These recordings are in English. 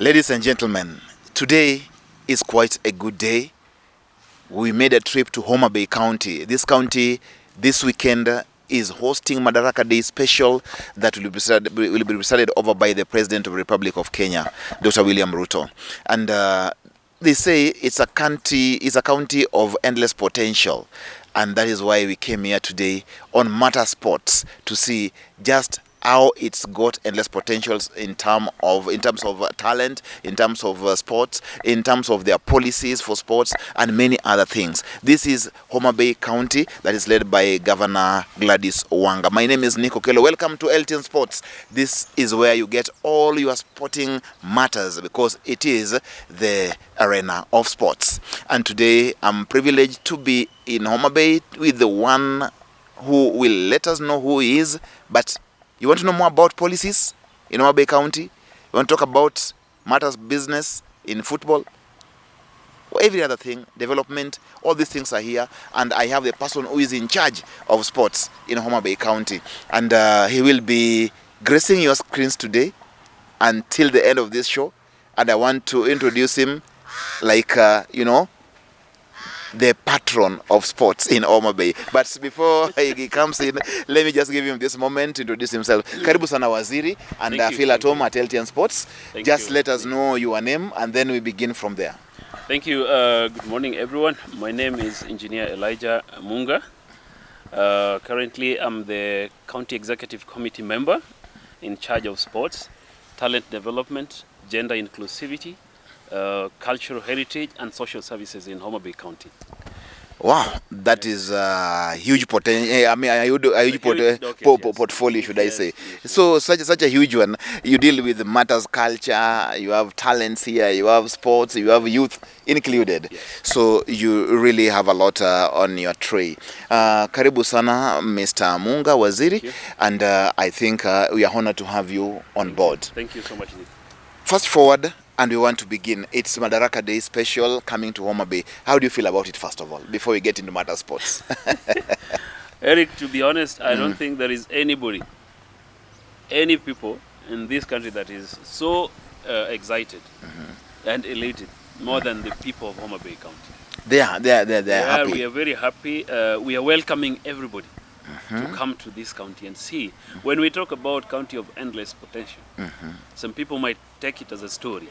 Ladies and gentlemen, today is quite a good day. We made a trip to Homa Bay County. This county this weekend is hosting Madaraka Day special that will be presided over by the President of the Republic of Kenya, Dr. William Ruto. And they say it's a county of endless potential. And that is why we came here today on Matter Sports to see just how it's got endless potentials in terms of talent, in terms of sports, in terms of their policies for sports, and many other things. This is Homa Bay County that is led by Governor Gladys Wanga. My name is Nico Kelo. Welcome to LTN Sports. This is where you get all your sporting matters because it is the arena of sports. And today I'm privileged to be in Homa Bay with the one who will let us know who he is. But you want to know more about policies in Homa Bay County? You want to talk about matters business in football? Or every other thing, development, all these things are here. And I have the person who is in charge of sports in Homa Bay County. And he will be gracing your screens today until the end of this show. And I want to introduce him like, the patron of sports in Homa Bay. But before he comes in, let me just give him this moment to introduce himself. Karibu sana waziri, and feel at home at LTN Sports. Just let us know your name and then we begin from there. Thank you. Good morning, everyone. My name is Engineer Elijah Munga. Currently, I'm the County Executive Committee member in charge of sports, talent development, gender inclusivity, cultural heritage and social services in Homa Bay County. Wow, that is a huge potential. I mean, a huge portfolio, should I say? Yes. So such a huge one. You deal with matters culture. You have talents here. You have sports. You have youth included. Yes. So you really have a lot on your tray. Karibu sana, Mr. Munga Waziri, and I think we are honored to have you on board. Thank you so much, Nick. Fast forward. And we want to begin. It's Madaraka Day special coming to Homa Bay. How do you feel about it, first of all, before we get into matter sports? Eric, to be honest, I don't think there is any people in this country that is so excited and elated more than the people of Homa Bay County. They're happy. We are very happy. We are welcoming everybody to come to this county and see. When we talk about county of endless potential, some people might take it as a story,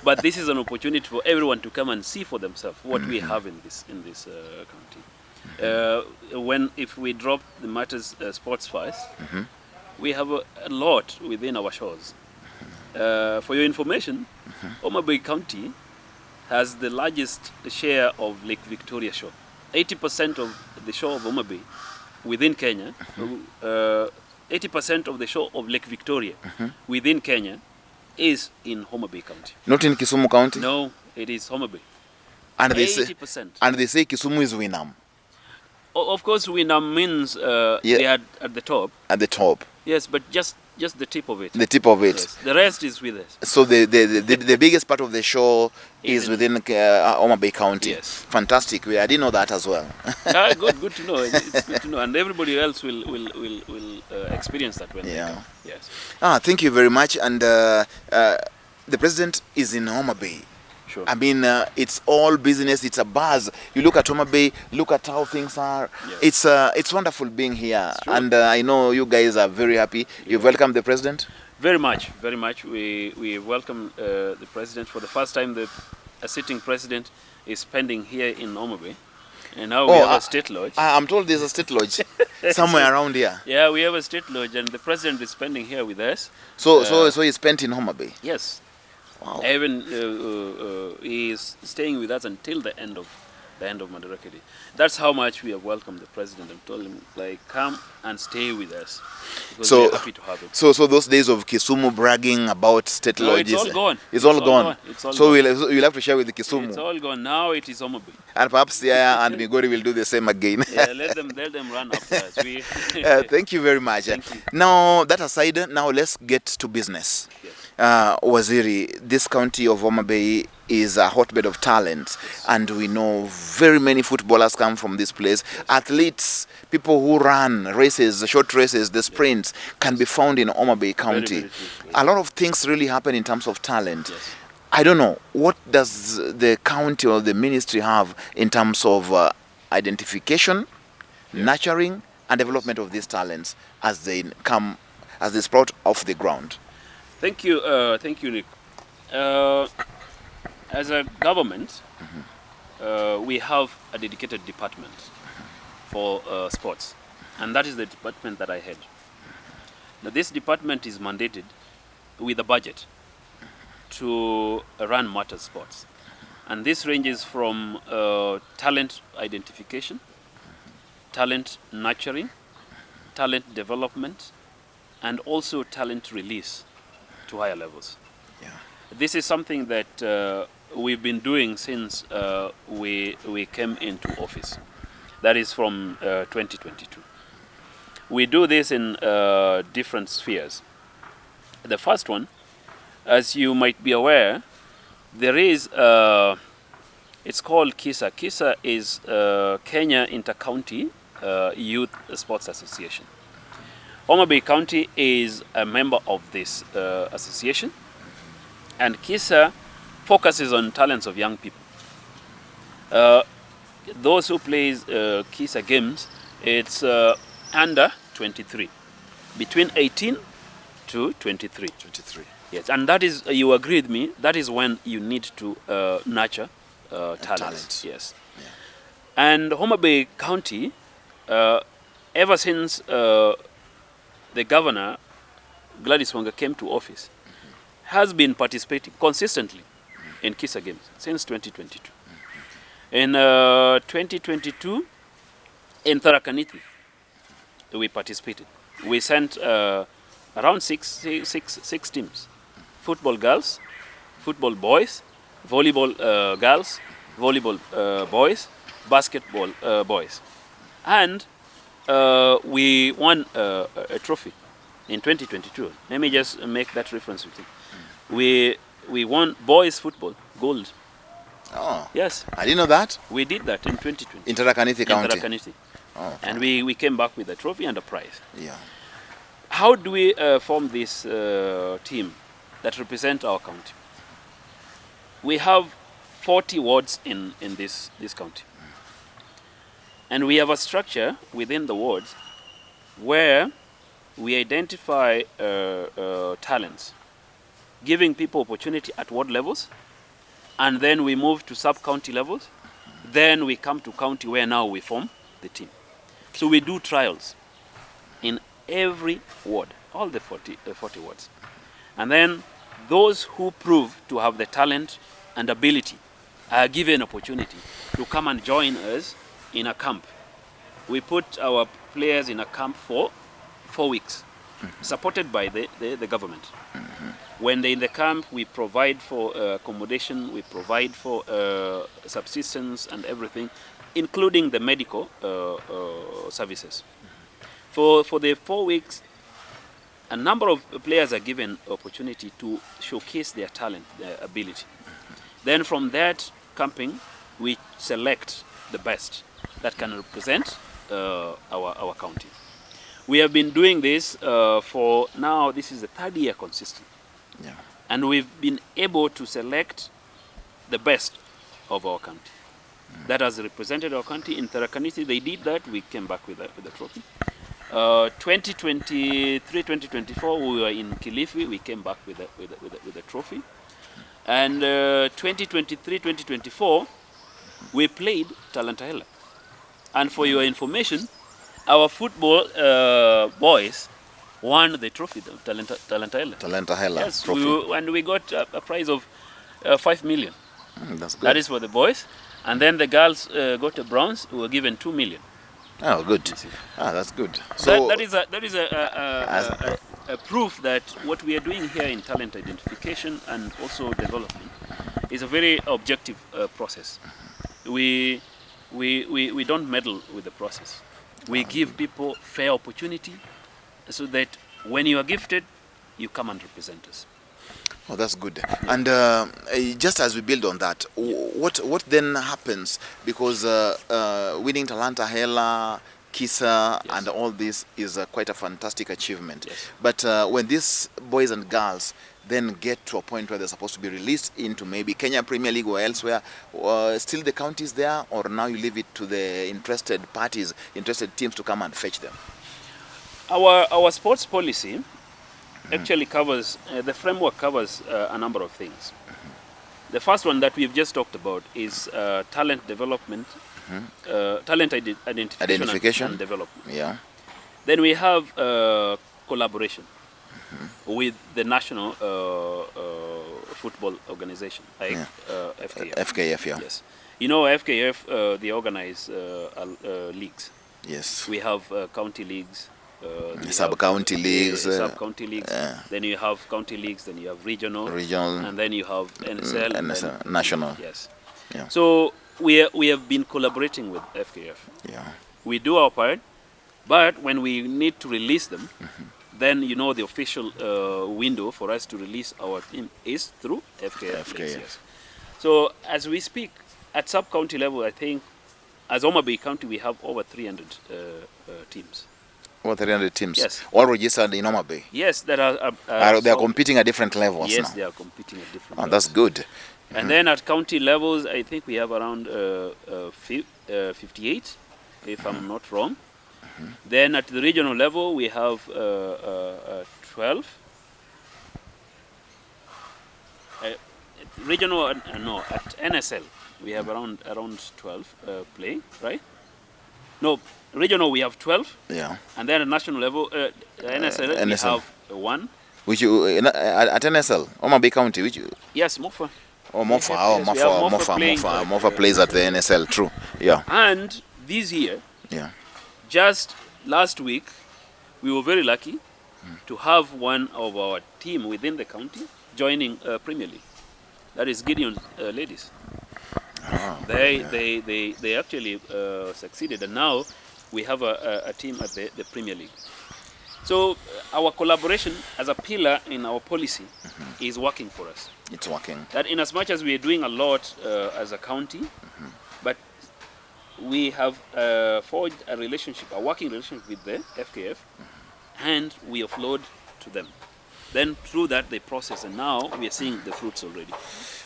but this is an opportunity for everyone to come and see for themselves what we have in this county. If we drop the matters sports first, we have a lot within our shores. For your information, Homa Bay County has the largest share of Lake Victoria shore. 80% of the shore of Homa Bay within Kenya, 80% of the shore of Lake Victoria within Kenya is in Homa Bay County. Not in Kisumu County? No, it is Homa Bay. And 80%. And they say Kisumu is Winam. Of course, Winam means they are at the top. At the top. Yes, but just the tip of it. The tip of it. Yes. The rest is with us. So the biggest part of the shore is within Homa Bay County. Yes. Fantastic. I didn't know that as well. Good to know. It's good to know, and everybody else will experience that when they come. Yes. Thank you very much. And the president is in Homa Bay. Sure. I mean, it's all business. It's a buzz. You look at Homa Bay. Look at how things are. Yes. It's wonderful being here, and I know you guys are very happy. You've welcomed the president. Very much, very much. We welcome the president for the first time. A sitting president is spending here in Homa Bay, and now we have a state lodge. I'm told there's a state lodge somewhere around here. Yeah, we have a state lodge, and the president is spending here with us. So he spent in Homa Bay. Yes. Wow. Even he is staying with us until the end of Madaraka Day. That's how much we have welcomed the president and told him, come and stay with us. Because we are happy to have him. So those days of Kisumu bragging about state lodges, it's all gone. It's all gone. We'll have to share with the Kisumu. It's all gone. Now it is Homa Bay. And perhaps and Migori will do the same again. Yeah, let them run after us. Thank you very much. Thank you. Now, that aside, now let's get to business. Yes. Waziri, this county of Homa Bay is a hotbed of talent, and we know very many footballers come from this place. Athletes, people who run races, the short races, the sprints, can be found in Homa Bay County. Very true. A lot of things really happen in terms of talent. Yes. I don't know, what does the county or the ministry have in terms of identification, nurturing, and development of these talents as they sprout off the ground? Thank you, Nick. As a government, we have a dedicated department for sports, and that is the department that I head. Now, this department is mandated with a budget to run matters sports, and this ranges from talent identification, talent nurturing, talent development, and also talent release to higher levels. Yeah. This is something that we've been doing since we came into office. That is from 2022. We do this in different spheres. The first one, as you might be aware, there is, it's called KISA. KISA is Kenya Inter-County Youth Sports Association. Homa Bay County is a member of this association, and KISA focuses on talents of young people. Those who play KISA games, it's under 23, between 18 to 23. 23. Yes, and that is, you agree with me, that is when you need to nurture talent. Yes. Yeah. And Homa Bay County, ever since the governor, Gladys Munga, came to office, has been participating consistently in KISA games since 2022. In 2022, in Tharakanithi, we participated. We sent around six teams: football girls, football boys, volleyball girls, volleyball boys, basketball boys, and we won a trophy in 2022. Let me just make that reference with you. We won boys football gold. Oh. Yes. I didn't know that. We did that in 2020. In Tharakanithi County. In Tharakanithi. Oh, okay. And we came back with a trophy and a prize. Yeah. How do we form this team that represent our county? We have 40 wards in this county. And we have a structure within the wards where we identify talents, giving people opportunity at ward levels, and then we move to sub-county levels. Then we come to county, where now we form the team. So we do trials in every ward, all the 40 wards. And then those who prove to have the talent and ability are given opportunity to come and join us in a camp. We put our players in a camp for 4 weeks, supported by the government. When they're in the camp, we provide for accommodation, we provide for subsistence and everything, including the medical services. For the 4 weeks, a number of players are given opportunity to showcase their talent, their ability. Then from that camping, we select the best that can represent our county. We have been doing this for now, this is the 3rd year consistent. Yeah. And we've been able to select the best of our county. That has represented our county. In Tharakanithi, they did that. We came back with a trophy. 2023, 2024, we were in Kilifi. We came back with a trophy. And 2023, 2024, we played Talantahela. And for your information, our football boys won the trophy, the Talantahela. Talantahela yes, trophy. And we got a prize of 5 million. That's good. That is for the boys. And then the girls got a bronze. We were given 2 million. Oh, good. That's good. So that is a proof that what we are doing here in talent identification and also development is a very objective process. We don't meddle with the process. We give people fair opportunity so that when you are gifted, you come and represent us. Oh, that's good. And just as we build on that, what then happens? Because winning Talanta Hela, Kisa, and all this is quite a fantastic achievement. But when these boys and girls then get to a point where they're supposed to be released into maybe Kenya Premier League or elsewhere, still the county is there, or now you leave it to the interested parties, interested teams to come and fetch them? Our sports policy actually covers, the framework covers a number of things. The first one that we've just talked about is talent development, talent identification and development. Yeah. Then we have collaboration with the national football organization, like FKF. FKF, yeah. Yes. You know, FKF, they organize leagues. Yes. We have county leagues. Sub-county leagues. Sub-county leagues. Then you have county leagues, then you have regional. And then you have NSL. And national. Yes. Yeah. So we have been collaborating with FKF. Yeah. We do our part, but when we need to release them, then the official window for us to release our team is through FKF. Yes. So as we speak, at sub-county level, I think as Homa Bay County, we have over 300 teams. Over 300 teams? Yes. All registered in Homa Bay? Yes, that are they are competing at different levels now? Yes, they are competing at different levels. That's good. And then at county levels, I think we have around 58, if I'm not wrong. Then at the regional level, we have 12. Regional, no, at NSL, we have around 12 play, right? No, regional we have 12. Yeah. And then at national level, NSL, we have 1. Which you at NSL, Homa Bay County, which you? Yes, Mofa. Oh, Mofa. Oh, Mofa plays at the NSL. True. Yeah. And this year, just last week, we were very lucky to have one of our team within the county joining Premier League. That is Gideon Ladies. They actually succeeded, and now we have a team at the Premier League. So our collaboration as a pillar in our policy is working for us. It's working. That in as much as we are doing a lot as a county, but we have forged a working relationship with the FKF, and we offload to them. Then through that they process, and now we are seeing the fruits already.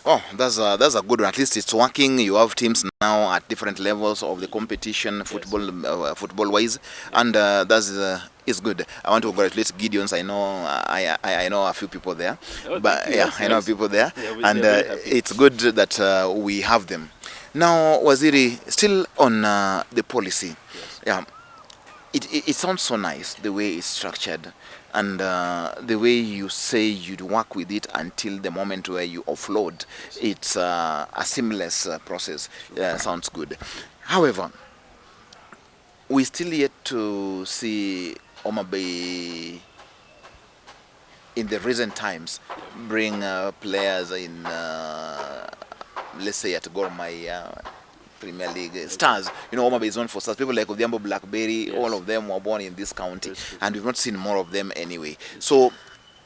Oh, that's a good one. At least it's working. You have teams now at different levels of the competition, football wise, and that's is good. I want to congratulate Gideons. I know I know a few people there, I know people there, and it's good that we have them. Now, Waziri, still on the policy. It sounds so nice the way it's structured, and the way you say you'd work with it until the moment where you offload. It's a seamless process. Sounds good. However, we still yet to see Homa Bay in the recent times bring players in, let's say at Gor Mahia, Premier League stars. Homa Bay is known for stars. People like Odhiambo Blackberry, all of them were born in this county, and we've not seen more of them anyway. So,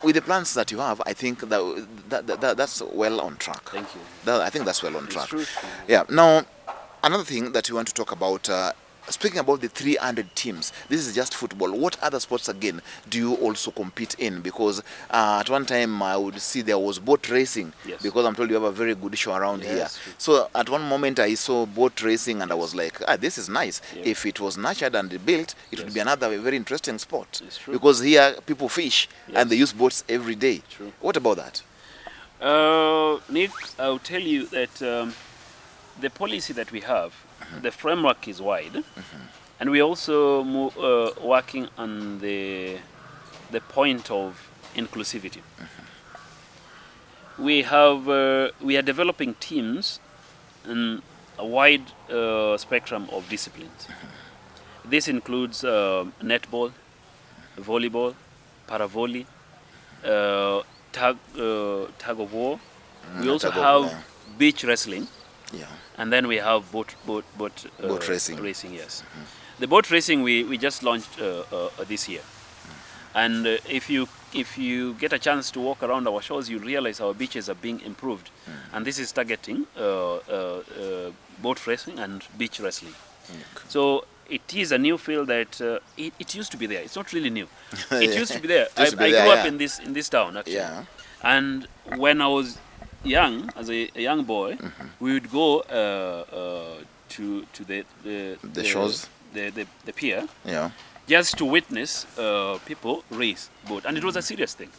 with the plans that you have, I think that's well on track. Thank you. I think that's well on track. Yeah. Now, another thing that we want to talk about. Speaking about the 300 teams, this is just football. What other sports again do you also compete in? Because at one time I would see there was boat racing, because I'm told you have a very good show around here. So at one moment I saw boat racing and I was like, this is nice. If it was nurtured and built, it would be another very interesting sport. Because here people fish and they use boats every day. What about that? Nick, I'll tell you that the policy that we have, the framework is wide, and we also working on the point of inclusivity. We are developing teams in a wide spectrum of disciplines. This includes netball, volleyball, paravolley, tug of war. We also have beach wrestling. And then we have boat racing. The boat racing we just launched this year. And if you get a chance to walk around our shores, you realize our beaches are being improved. And this is targeting boat racing and beach wrestling. So it is a new field that it used to be there. It's not really new. It used to be there. I grew up in this town, actually. Yeah. And when I was young, as a young boy, we would go to the shores, the pier, yeah, just to witness people race boat, and it was a serious thing.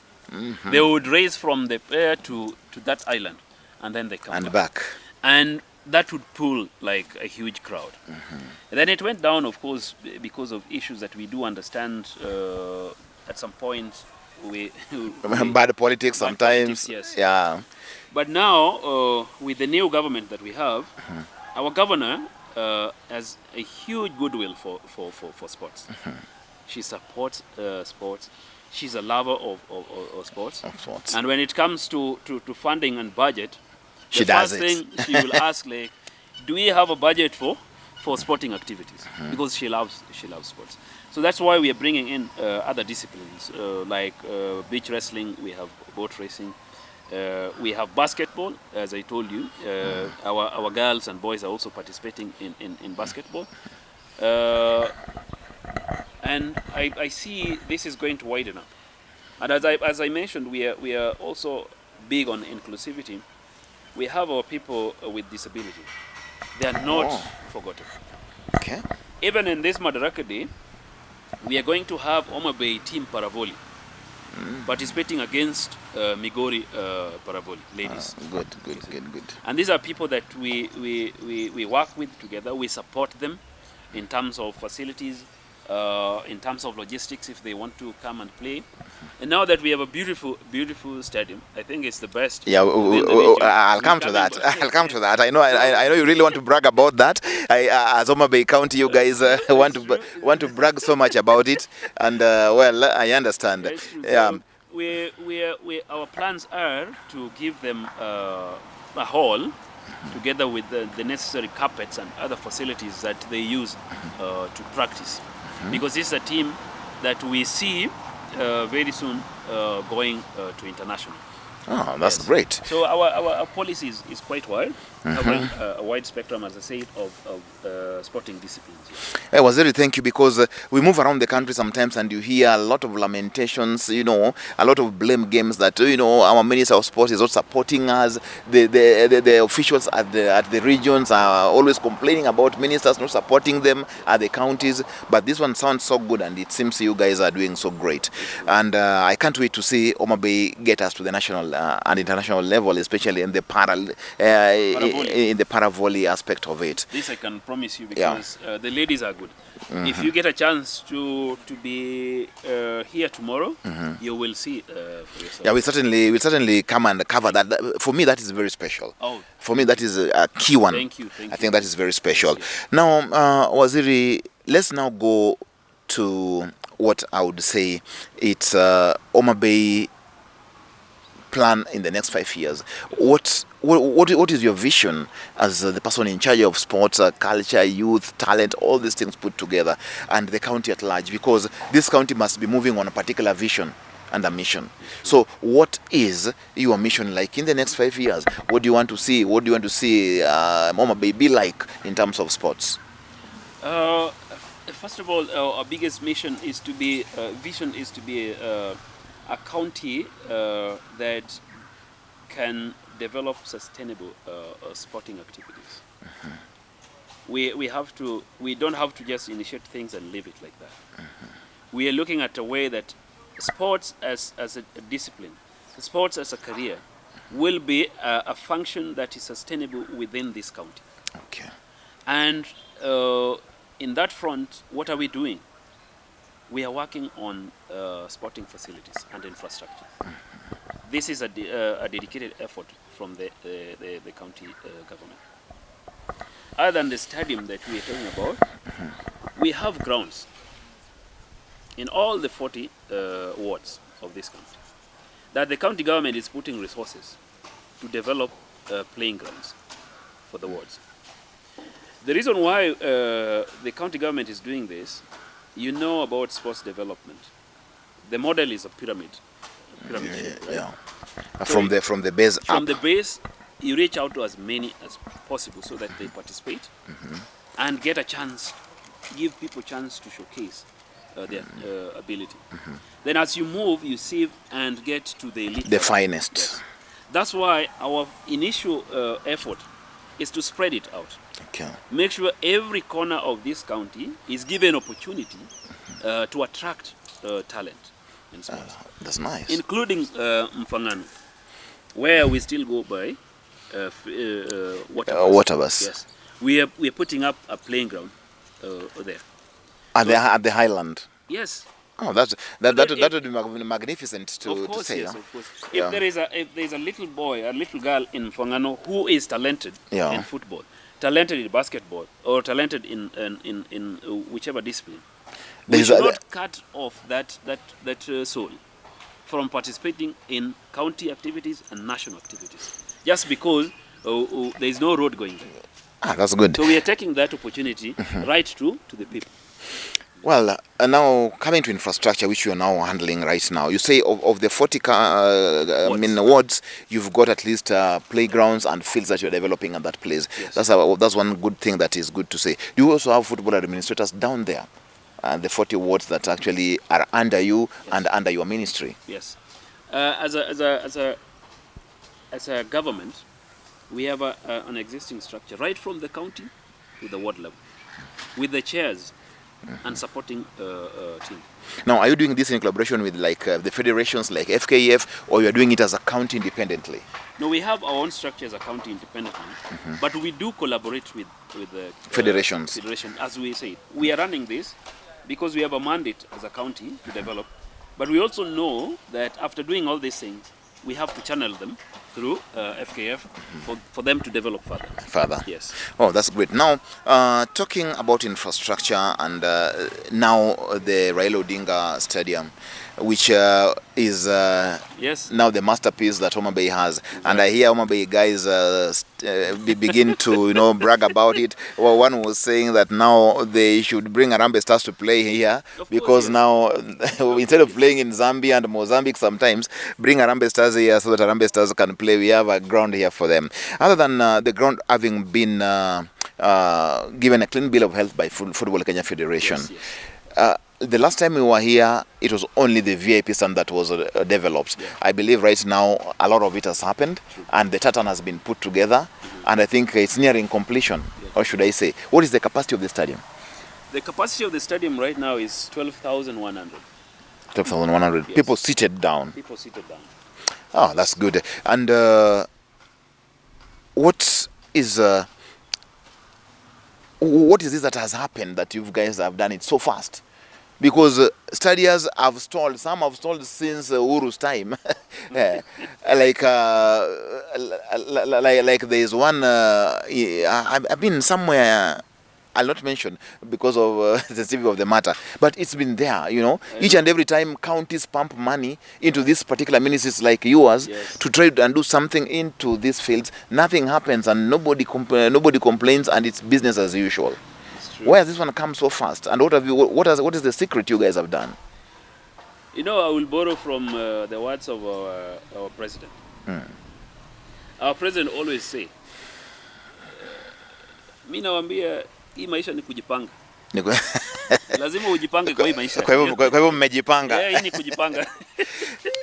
They would race from the pier to that island, and then they come back. And that would pull like a huge crowd. And then it went down, of course, because of issues that we do understand. At some point, we bad politics sometimes. Yes. Yeah. But now, with the new government that we have, our governor has a huge goodwill for sports. She supports sports. She's a lover of sports. And when it comes to funding and budget, the first thing she will ask, like, do we have a budget for sporting activities? Because she loves sports. So that's why we are bringing in other disciplines like beach wrestling. We have boat racing. We have basketball, as I told you. Our girls and boys are also participating in basketball. And I see this is going to widen up. And as I mentioned, we are also big on inclusivity. We have our people with disability. They are not forgotten. Okay. Even in this Madaraka Day, we are going to have Homa Bay team Paravoli participating against Migori Paravoli ladies. Good. And these are people that we work with together. We support them in terms of facilities, in terms of logistics if they want to come and play. And now that we have a beautiful stadium, I think it's the best. Yeah, I'll come to that. I'll come to that. I know you really want to brag about that. As Homa Bay County, you guys want to brag so much about it, and well, I understand. Yeah. Our plans are to give them a hall together with the necessary carpets and other facilities that they use to practice. Because this is a team that we see very soon going to international. Oh, that's great. So our policy is quite wide, covering a wide spectrum, as I said, of sporting disciplines. Hey, Waziri, thank you, because we move around the country sometimes and you hear a lot of lamentations, a lot of blame games that, our Minister of Sport is not supporting us. The officials at the regions are always complaining about ministers not supporting them at the counties. But this one sounds so good, and it seems you guys are doing so great. And I can't wait to see Homa Bay get us to the national and international level, especially in the paravolley aspect of it. This I can promise you, because the ladies are good. If you get a chance to be here tomorrow, you will see for yourself. Yeah, we'll certainly come and cover that. For me, that is very special. Oh, for me, that is a key one. Thank you. I think that is very special. Now, Waziri, let's now go to what I would say it's Homa Bay plan in the next 5 years. What is your vision as the person in charge of sports, culture, youth, talent, all these things put together, and the county at large? Because this county must be moving on a particular vision and a mission. So what is your mission like in the next 5 years? What do you want to see? What do you want to see Homa Bay be like in terms of sports? First of all, our biggest mission is to be a county that can develop sustainable sporting activities. We don't have to just initiate things and leave it like that. We are looking at a way that sports as a discipline, sports as a career, will be a function that is sustainable within this county. Okay. And in that front, what are we doing? We are working on sporting facilities and infrastructure. This is a dedicated effort from the county government. Other than the stadium that we are talking about, we have grounds in all the 40 wards of this county that the county government is putting resources to develop playing grounds for the wards. The reason why the county government is doing this, about sports development. The model is a pyramid. Shape, right? Yeah. So From the base from up. the base, you reach out to as many as possible so that they participate and get a chance, give people a chance to showcase their ability. Then as you move, you save and get to the elite. The level. finest. Yes. That's why our initial effort is to spread it out. Okay. Make sure every corner of this county is given opportunity to attract talent in sports. That's nice. Including Mfangano, where we still go by water bus. Yes, we are putting up a playing ground there. At the Highland. Yes. Oh, that would be magnificent to of course, say. Yes, Huh? of course. Yeah. If there is a little boy, a little girl in Mfangano who is talented Yeah. in football, talented in basketball, or talented in whichever discipline, we should not cut off that soul from participating in county activities and national activities, just because there is no road going there. That's good. So we are taking that opportunity right to the people. Well, now coming to infrastructure, which you are now handling right now, you say of the 40 wards, you've got at least playgrounds and fields that you're developing at that place. Yes. That's one good thing that is good to say. Do you also have football administrators down there? The 40 wards that actually are under you and under your ministry? Yes. As a government, we have an existing structure right from the county to the ward level, with the chairs and supporting team. Now, are you doing this in collaboration with the federations like FKF, or you are doing it as a county independently? No, we have our own structure as a county independently, but we do collaborate with the federations. As we say, we are running this because we have a mandate as a county to develop, but we also know that after doing all these things, we have to channel them through FKF for them to develop further. Yes. Oh, that's great. Now, talking about infrastructure and now the Raila Odinga Stadium, which is now the masterpiece that Homa Bay has. Exactly. And I hear Homa Bay guys begin to brag about it. Well, one was saying that now they should bring Harambee Stars to play here, because now instead of playing in Zambia and Mozambique sometimes, bring Harambee Stars here so that Harambee Stars can play. We have a ground here for them. Other than the ground having been given a clean bill of health by Football Kenya Federation. Yes. The last time we were here, it was only the VIP stand that was developed. Yeah. I believe right now a lot of it has happened. True. And the tartan has been put together, and I think it's nearing completion. Yeah. Or should I say, what is the capacity of the stadium? The capacity of the stadium right now is 12,100. 12,100. Yes. People seated down. People seated down. Oh, that's good. And what is this that has happened that you guys have done it so fast? Because stadiums have stalled. Some have stalled since Uru's time. Like there is one. I've been somewhere. I'll not mention because of the sensitivity of the matter. But it's been there, Each and every time counties pump money into this particular ministries like yours, yes, to try and do something into these fields, nothing happens and nobody complains, and it's business as usual. Why has this one come so fast? And what is the secret you guys have done? I will borrow from the words of our president. Our president always say, mimi nawaambia hii maisha ni kujipanga. Lazima ujipange kwa hii maisha. Kwa hivyo mmejipanga. Hii ni kujipanga.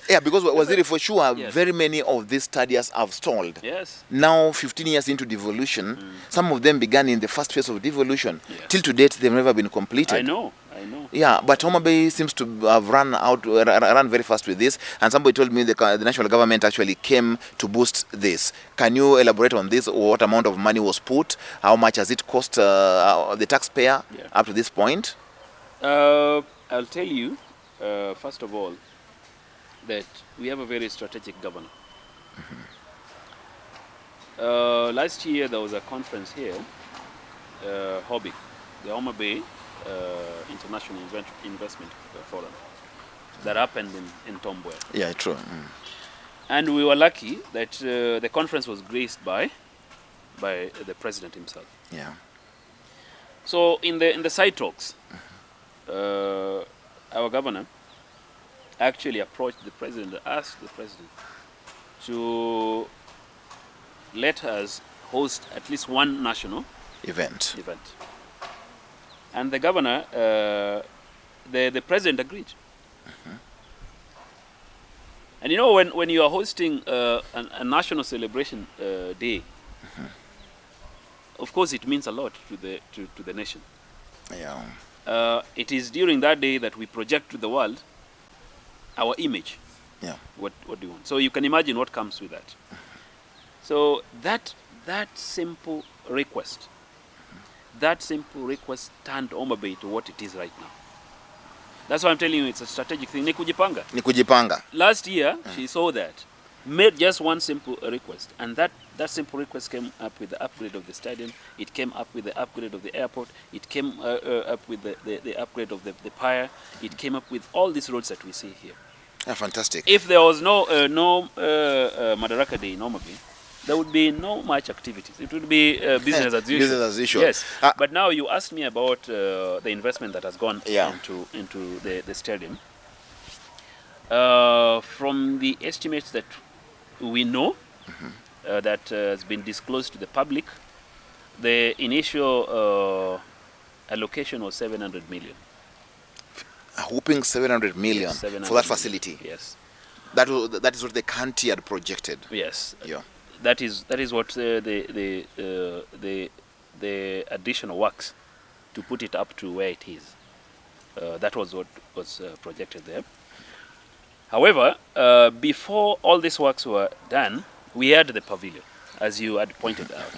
Yeah, because Waziri, for sure, yes, very many of these studies have stalled. Yes. Now, 15 years into devolution, some of them began in the first phase of devolution. Yeah. Till to date, they've never been completed. I know. Yeah, but Homa Bay seems to have run very fast with this. And somebody told me the national government actually came to boost this. Can you elaborate on this? What amount of money was put? How much has it cost the taxpayer up to this point? I'll tell you, first of all, that we have a very strategic governor. Last year there was a conference here, HOBI, the Homa Bay International Investment Forum, that happened in Tomboya. Yeah, true. And we were lucky that the conference was graced by the president himself. Yeah. So in the side talks, our governor actually approached the president, asked the president to let us host at least one national event. And the governor, the president agreed. And you know, when you are hosting a national celebration day, of course it means a lot to the nation. Yeah. It is during that day that we project to the world our image. Yeah. What do you want? So you can imagine what comes with that. So that simple request, turned Homa Bay to what it is right now. That's why I'm telling you, it's a strategic thing. Ni kujipanga. Last year, she saw that, made just one simple request, and that simple request came up with the upgrade of the stadium. It came up with the upgrade of the airport. It came up with the upgrade of the pier. It came up with all these roads that we see here. Yeah, fantastic. If there was no Madaraka Day in Homa Bay, there would be no much activities. It would be business as usual. Business as usual. Yes. But now you asked me about the investment that has gone into the stadium. From the estimates that we know, that has been disclosed to the public, the initial allocation was 700 million. A whopping 700 million, yes, 700 for that facility. Million. Yes. That is what the country had projected. Yes. Yeah. That is what the additional works to put it up to where it is. That was what was projected there. However, before all these works were done, we had the pavilion, as you had pointed out.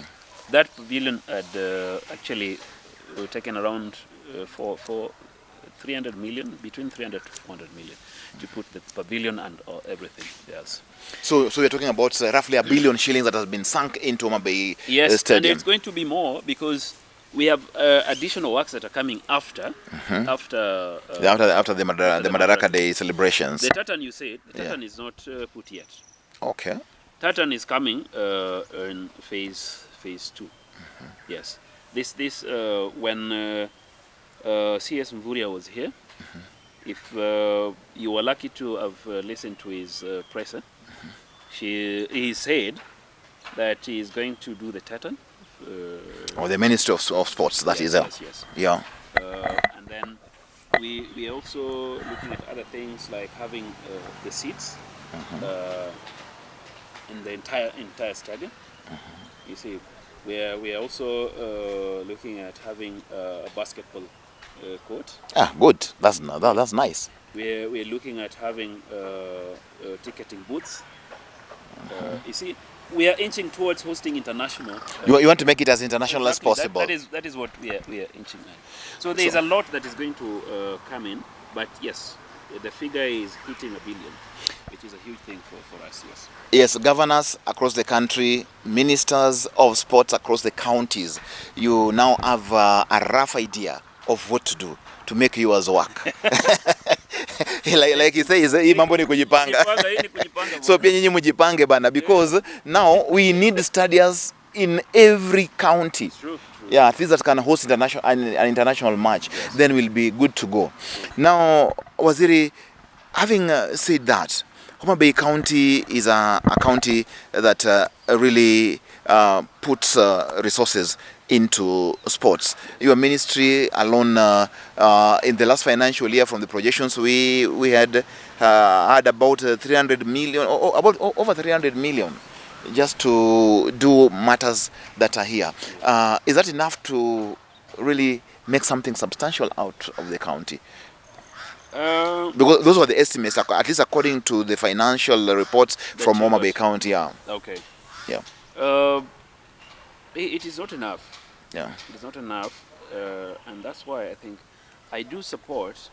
That pavilion had actually taken around for 300 million, between 300 to 400 million, to put the pavilion and everything. Yes. So we're talking about roughly $1 billion shillings that has been sunk into Homa Bay Yes, Stadium. And it's going to be more because we have additional works that are coming after the Madaraka Day celebrations. The tartan, you said, the tartan is not put yet. Okay. Tartan is coming in phase 2. Yes. This when CS Mvuria was here, if you were lucky to have listened to his presser, he said that he is going to do the tartan. Or the Ministry of Sports, that is. Yes. Yeah. And then we are also looking at other things like having the seats in the entire stadium. You see, we are also looking at having a basketball court. Good. That's nice. We're looking at having ticketing booths. You see, we are inching towards hosting international. You want to make it as international as possible. That is what we are inching at. So there is a lot that is going to come in, but yes, the figure is hitting $1 billion, which is a huge thing for us. Yes. Yes, governors across the country, ministers of sports across the counties, you now have a rough idea of what to do to make yours work. like he says, hii mambo ni kujipanga. So pia nyinyi mjipange bana, because now we need stadiums in every county. True. Yeah, at least that can host an international match. Yes. Then we'll be good to go. Now, Waziri, having said that, Homa Bay County is a county that really puts resources into sports. Your ministry alone, in the last financial year, from the projections we had about 300 million, about over 300 million, just to do matters that are here. Is that enough to really make something substantial out of the county? Because those were the estimates, at least according to the financial reports from Homa Bay County. Yeah. Okay. Yeah. It is not enough. Yeah. It is not enough, and that's why I think I do support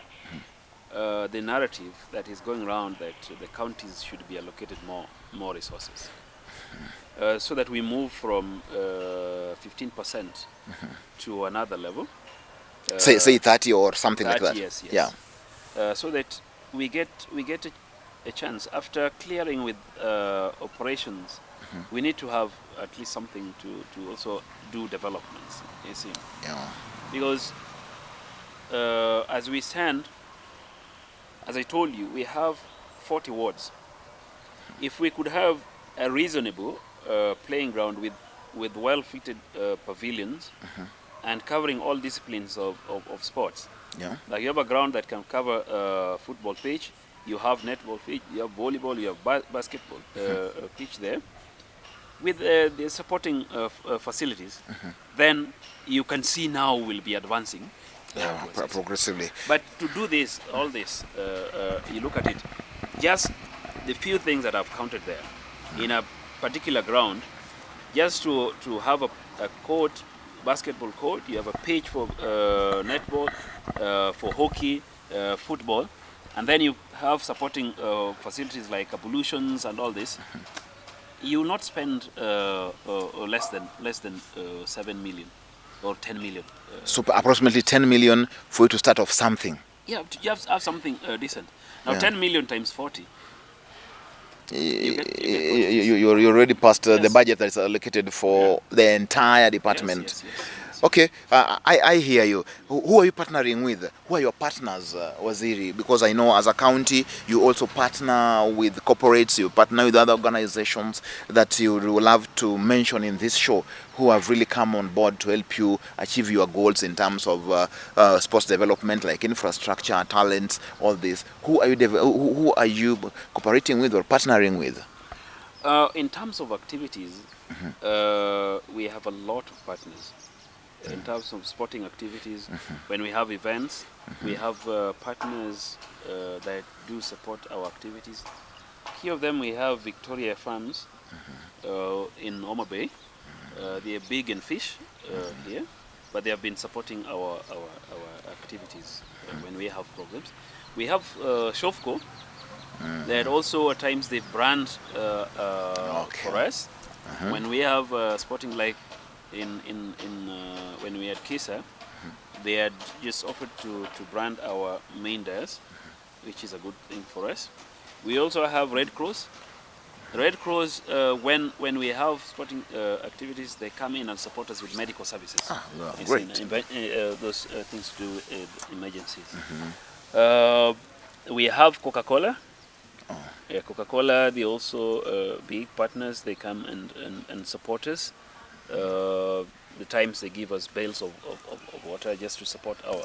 the narrative that is going around that the counties should be allocated more resources, so that we move from 15% to another level. Say 30 or something 30, like that. Yes. Yeah. So that we get a chance after clearing with operations. We need to have at least something to also do developments. You see. Yeah. Because as we stand, as I told you, we have 40 wards. If we could have a reasonable playing ground with well-fitted pavilions and covering all disciplines of sports. Yeah. Like you have a ground that can cover football pitch, you have netball pitch, you have volleyball, you have basketball pitch there. With the supporting facilities, then you can see now we'll be advancing progressively. But to do this, all this, you look at it, just the few things that I've counted there, in a particular ground, just to have a court, basketball court, you have a pitch for netball, for hockey, football, and then you have supporting facilities like ablutions and all this. You will not spend less than 7 million or 10 million. So approximately 10 million for you to start off something. Yeah, you have something decent. Now 10 million times 40. You're already past the budget that is allocated for the entire department. Yes. Okay, I hear you. Who are you partnering with? Who are your partners, Waziri? Because I know as a county, you also partner with corporates, you partner with other organizations that you would love to mention in this show, who have really come on board to help you achieve your goals in terms of sports development, like infrastructure, talents, all this. Who are you cooperating with or partnering with? In terms of activities, we have a lot of partners. In terms of sporting activities, when we have events, we have partners that do support our activities. Here of them we have Victoria Farms in Homa Bay. They are big in fish here, but they have been supporting our activities when we have programs. We have Shofco that also at times they brand for us. When we have sporting, like when we had Kisa, they had just offered to brand our main dais, which is a good thing for us. We also have Red Cross. Red Cross, when we have sporting activities, they come in and support us with medical services. Great. Those things to do with emergencies. We have Coca-Cola. Coca-Cola, they also big partners. They come and support us. The times they give us bales of water just to support our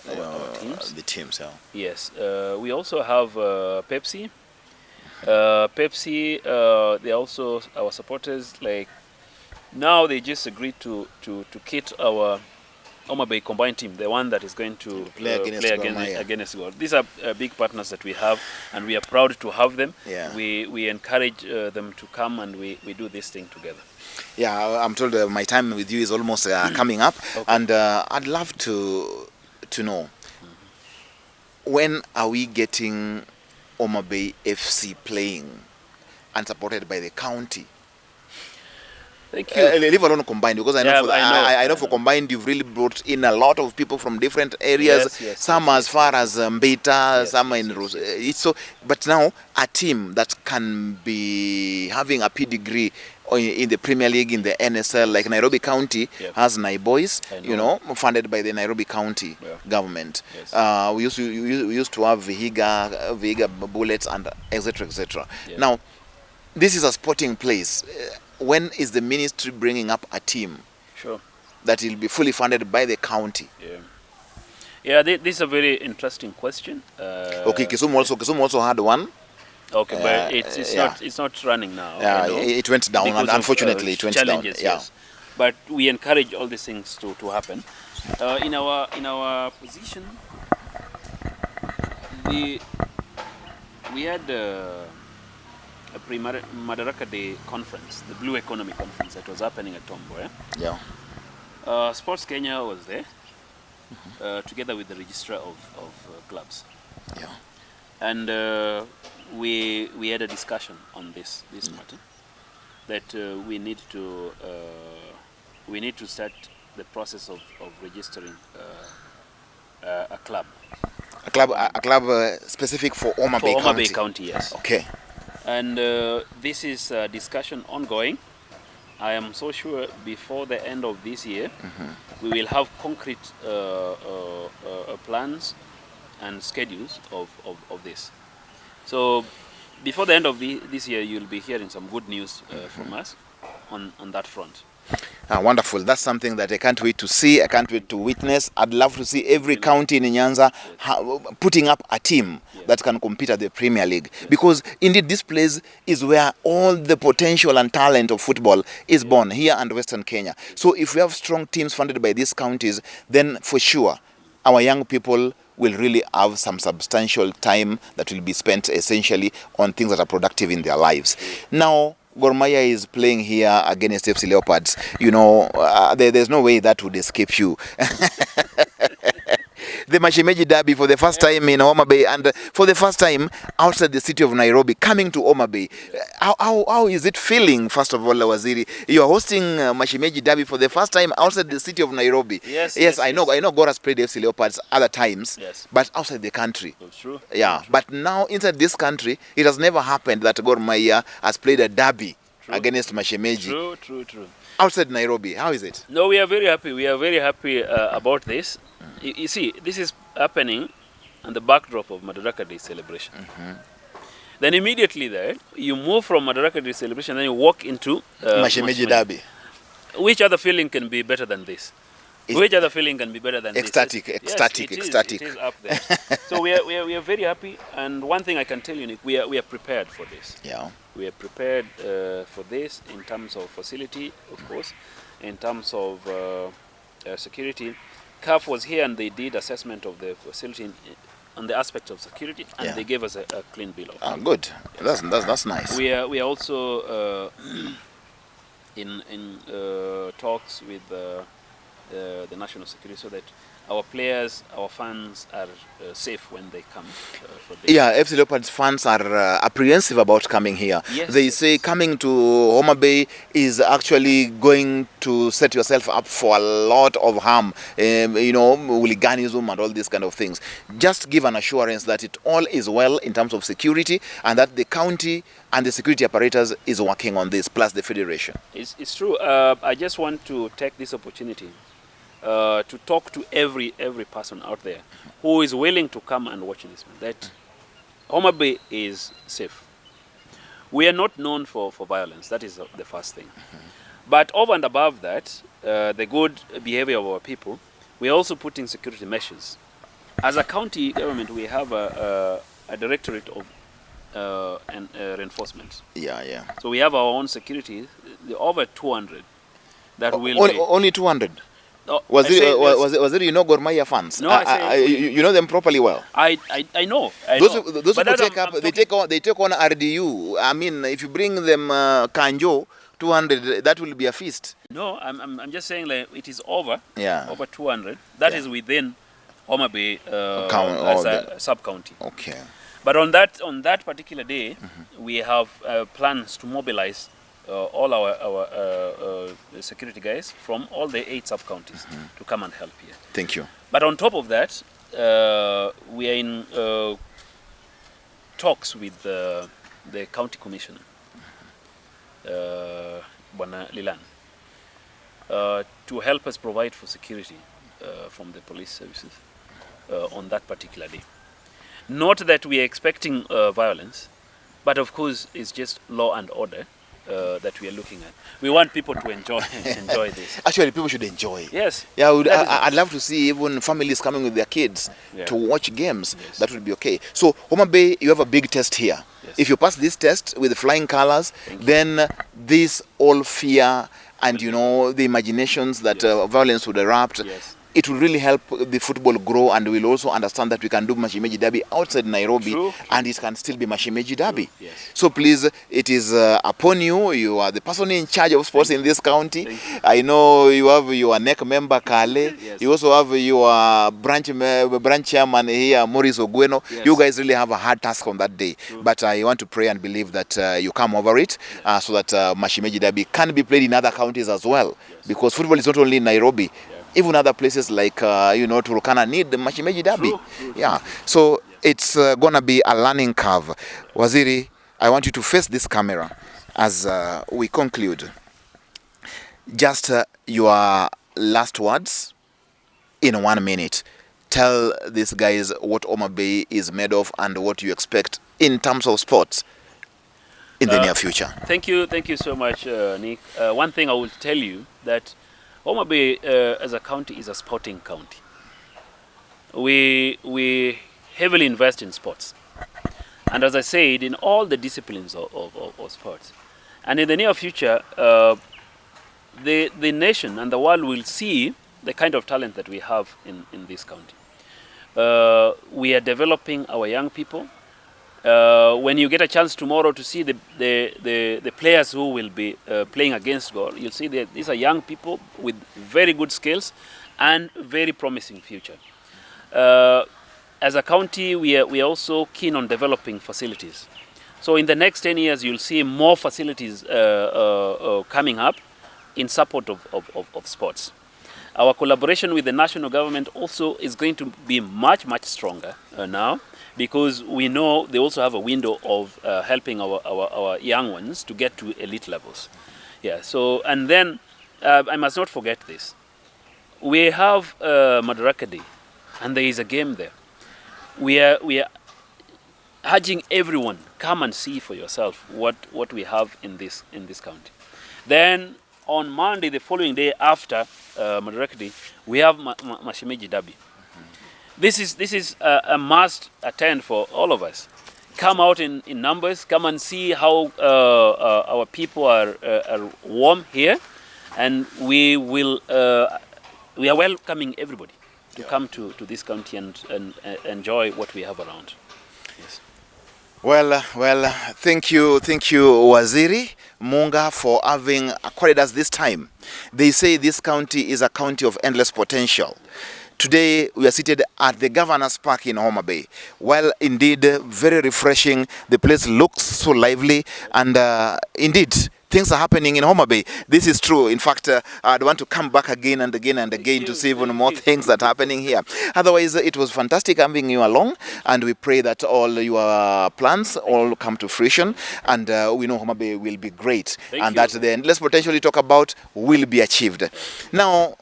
teams. The teams, yeah. Yes. We also have Pepsi. Pepsi, they're also our supporters. Like now, they just agreed to kit our Homa Bay combined team, the one that is going to play against Gor. These are big partners that we have, and we are proud to have them. Yeah. We encourage them to come, and we do this thing together. Yeah, I'm told my time with you is almost coming up, and I'd love to know, when are we getting Homa Bay FC playing and supported by the county? Thank you. Leave alone combined, because I know for combined you've really brought in a lot of people from different areas. Some as far as Mbita, some in so. But now a team that can be having a pedigree in the Premier League, in the NSL, like Nairobi County has Naiboys, funded by the Nairobi County government. Yes. We used to have Vihiga Bullets, and etc. etc. Yeah. Now, this is a sporting place. When is the ministry bringing up a team that will be fully funded by the county? Yeah, this is a very interesting question. Okay, Kisumu also had one. Okay, but it's not running now. Yeah, it went down, and unfortunately it went down. Yes. But we encourage all these things to happen. In our position, we had a pre-Madaraka Day conference, the Blue Economy Conference that was happening at Tombo. Yeah. Sports Kenya was there, together with the registrar of clubs. Yeah. And we had a discussion on this matter, that we need to start the process of registering a club. A club specific for Homa Bay County. Homa Bay County, yes. Okay. And this is a discussion ongoing. I am so sure before the end of this year, we will have concrete plans and schedules of this. So before the end of this year, you'll be hearing some good news from us on that front. Wonderful. That's something that I can't wait to see. I can't wait to witness. I'd love to see every county in Nyanza putting up a team that can compete at the Premier League. Because indeed this place is where all the potential and talent of football is born, here and Western Kenya. So if we have strong teams funded by these counties, then for sure our young people will really have some substantial time that will be spent essentially on things that are productive in their lives. Now, Gor Mahia is playing here against FC Leopards. You know, there's no way that would escape you. The Mashemeji Derby for the first time in Homa Bay, and for the first time outside the city of Nairobi, coming to Homa Bay. How is it feeling, first of all, Waziri? You are hosting Mashemeji Derby for the first time outside the city of Nairobi. Yes, I know Gor has played FC Leopards other times, but outside the country. That's true. Yeah, true. But now inside this country, it has never happened that Gor Mahia has played a derby against Mashemeji. True. Outside Nairobi, how is it? No, we are very happy. We are very happy about this. You see, this is happening on the backdrop of Madaraka Day celebration. Then immediately there, you move from Madaraka Day celebration, then you walk into Mashemeji Derby. Which other feeling can be better than this? Which other feeling can be better than ecstatic, this? Ecstatic. It is up there. So we are very happy, and one thing I can tell you, Nick, we are prepared for this. Yeah. We are prepared for this in terms of facility, of course, in terms of security. CAF was here and they did assessment of the facility on the aspect of security, and they gave us a clean bill of health. Good. That's nice. We are also in talks with the national security so that our players, our fans are safe when they come for this. Yeah, FC Leopards fans are apprehensive about coming here. They say coming to Homa Bay is actually going to set yourself up for a lot of harm, you know, hooliganism and all these kind of things. Just give an assurance that it all is well in terms of security, and that the county and the security apparatus is working on this, plus the federation. It's true. I just want to take this opportunity to talk to every person out there who is willing to come and watch this, that Homa Bay is safe. We are not known for violence. That is the first thing. But over and above that, the good behavior of our people, we are also putting security measures. As a county government, we have a directorate of reinforcement. Yeah. So we have our own security, over 200. That will only 200. No, was it you know Gor Mahia fans? No, you know them properly well. I know. Those who take on RDU. I mean, if you bring them Kanjo 200, that will be a feast. No, I'm just saying, like, it is over. Yeah. Over 200. That is within Homa Bay as a sub-county. Okay. But on that particular day, we have plans to mobilize all our security guys from all the 8 sub-counties to come and help here. Thank you. But on top of that, we are in talks with the county commissioner, Bwana Lilan, to help us provide for security from the police services on that particular day. Not that we are expecting violence, but of course it's just law and order that we are looking at. We want people to enjoy this. Actually, people should enjoy. Yes. Yeah, I'd love to see even families coming with their kids to watch games. Yes. That would be okay. So, Homa Bay, you have a big test here. Yes. If you pass this test with flying colors, then this all fear and, you know, the imaginations that violence would erupt, it will really help the football grow, and we'll also understand that we can do Mashemeji Derby outside Nairobi, and it can still be Mashemeji Derby. Yes. So please, it is upon you. You are the person in charge of sports in this county. I know you have your NEC member, Kale. You also have your branch chairman here, Maurice Ogweno. You guys really have a hard task on that day. But I want to pray and believe that you come over it so that Mashemeji Derby can be played in other counties as well. Because football is not only in Nairobi. Even other places like, you know, Turkana need the Mashemeji Derby. True. So it's going to be a learning curve. Waziri, I want you to face this camera as we conclude. Just your last words in 1 minute. Tell these guys what Homa Bay is made of and what you expect in terms of sports in the near future? Thank you so much, Nick. One thing I will tell you that Homa Bay as a county is a sporting county. We heavily invest in sports, and as I said, in all the disciplines of sports. And in the near future, the nation and the world will see the kind of talent that we have in this county. We are developing our young people. When you get a chance tomorrow to see the players who will be playing against goal, you'll see that these are young people with very good skills and very promising future. As a county, we are also keen on developing facilities. So in the next 10 years, you'll see more facilities coming up in support of sports. Our collaboration with the national government also is going to be much stronger now, because we know they also have a window of helping our young ones to get to elite levels. Yeah. So, and then I must not forget this. We have Madaraka Day, and there is a game there. We are urging everyone, come and see for yourself what we have in this county. Then on Monday, the following day after Madaraka Day, we have Mashemeji Derby. This is a must attend for all of us. Come out in numbers, come and see how our people are warm here, and we are welcoming everybody to come to this county and enjoy what we have around. Yes. Well, thank you, Waziri Munga, for having accorded us this time. They say this county is a county of endless potential. Today, we are seated at the Governor's Park in Homa Bay. Well, indeed, very refreshing. The place looks so lively, and indeed, things are happening in Homa Bay. This is true. In fact, I'd want to come back again and again and again to see even more things that are happening here. Otherwise, it was fantastic having you along, and we pray that all your plans all come to fruition, and we know Homa Bay will be great, and that the endless potential you talk about will be achieved. Now,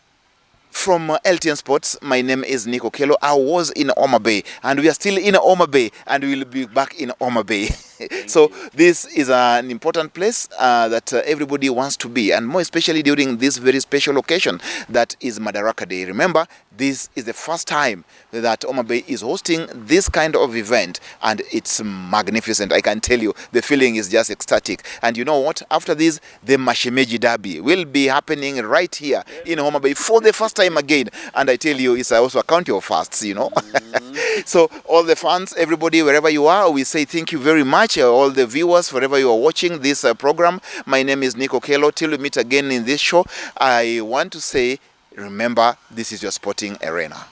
from LTN Sports, my name is Nick Okello. I was in Homa Bay, and we are still in Homa Bay, and we will be back in Homa Bay. So this is an important place that everybody wants to be, and more especially during this very special occasion that is Madaraka Day. Remember, this is the first time that Homa Bay is hosting this kind of event, and it's magnificent. I can tell you, the feeling is just ecstatic. And you know what? After this, the Mashemeji Derby will be happening right here in Homa Bay for the first time again. And I tell you, it's also a county of firsts, you know. So all the fans, everybody, wherever you are, we say thank you very much. All the viewers, wherever you are watching this program, my name is Nick Okello. Till we meet again in this show, I want to say, remember, this is your sporting arena.